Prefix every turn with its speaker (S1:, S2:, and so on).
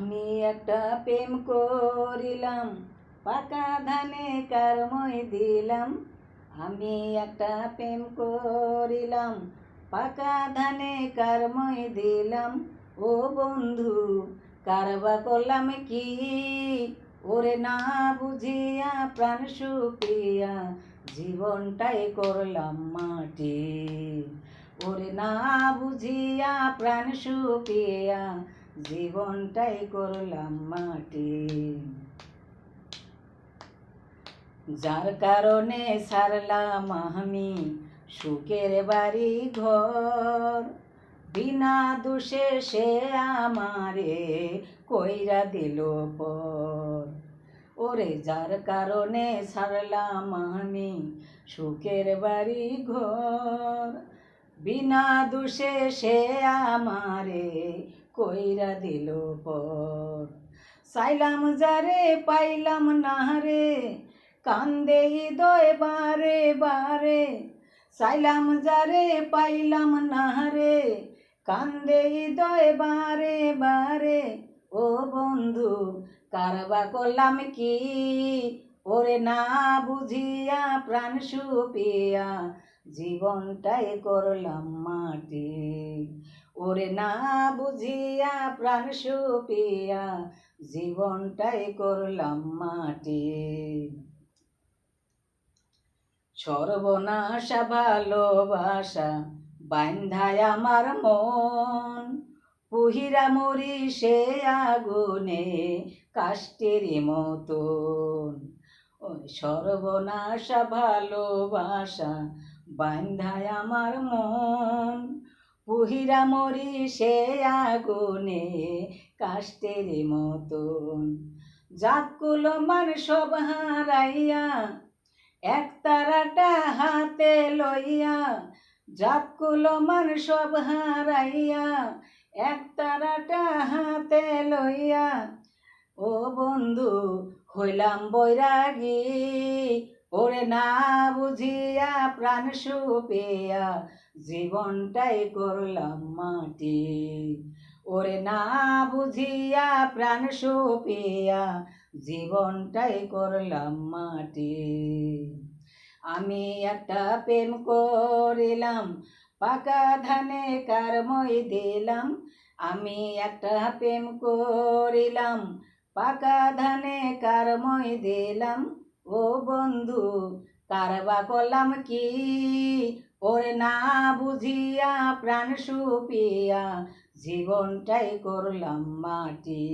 S1: আমি একটা প্রেম করিলাম, পাকা ধানে কার মই দিলাম। আমি একটা প্রেম করিলাম, পাকা ধানে কার মই দিলাম। ও বন্ধু, কারবা করলাম কি? ওরে না বুঝিয়া প্রাণ সুপিয়া জীবনটাই করলাম মাটি। ওরে না বুঝিয়া প্রাণ সুপিয়া জীবনটাই করলাম মাটি। যার কারণে ছাড়লাম আমি সুখের বাড়ি ঘর, বিনা দোষে সে আমারে কইরা দিল পর। ওরে যার কারণে ছাড়লাম আমি সুখের বাড়ি ঘর, বিনা দোষে সে আমারে কইরা দিল পর। চাইলাম যারে পাইলাম না রে, কান্দে হৃদয় বারে বারে। চাইলাম যারে পাইলাম না রে, কান্দে হৃদয় বারে বারে। ও বন্ধু, কারবা করলাম কি? ওরে না বুঝিয়া প্রাণ সুপিয়া জীবনটাই করলাম মাটি। ওরে না বুঝিয়া প্রাণ সুপিয়া জীবনটাই করলাম মাটি। সর্বনাশা ভালোবাসা বান্ধায় আমার মন, পুহিরা মরি সে আগুনে কাষ্টের মতন। ওই সর্বনাশা ভালোবাসা বান্ধায় আমার মন, পুহিরা মরি সে আগুনে কাষ্টের মতন। জাতকুল মান সব হারাইয়া এক তারাটা হাতে লইয়া, জাতকুল মান সব হারাইয়া এক তারাটা হাতে লইয়া। ও বন্ধু, হইলাম বৈরাগী। ওরে না বুঝিয়া প্রাণ সুপিয়া জীবনটাই করলাম মাটি। ওরে না বুঝিয়া প্রাণ সুপিয়া জীবনটাই করলাম মাটি। আমি একটা প্রেম করিলাম, পাকা ধানে কার মই দিলাম। আমি একটা প্রেম করিলাম, পাকা ধানে কার মই দিলাম। ও বন্ধু, কারবা করলাম কি? ওরে না বুঝিয়া প্রাণ সুপিয়া জীবনটাই করলাম মাটি।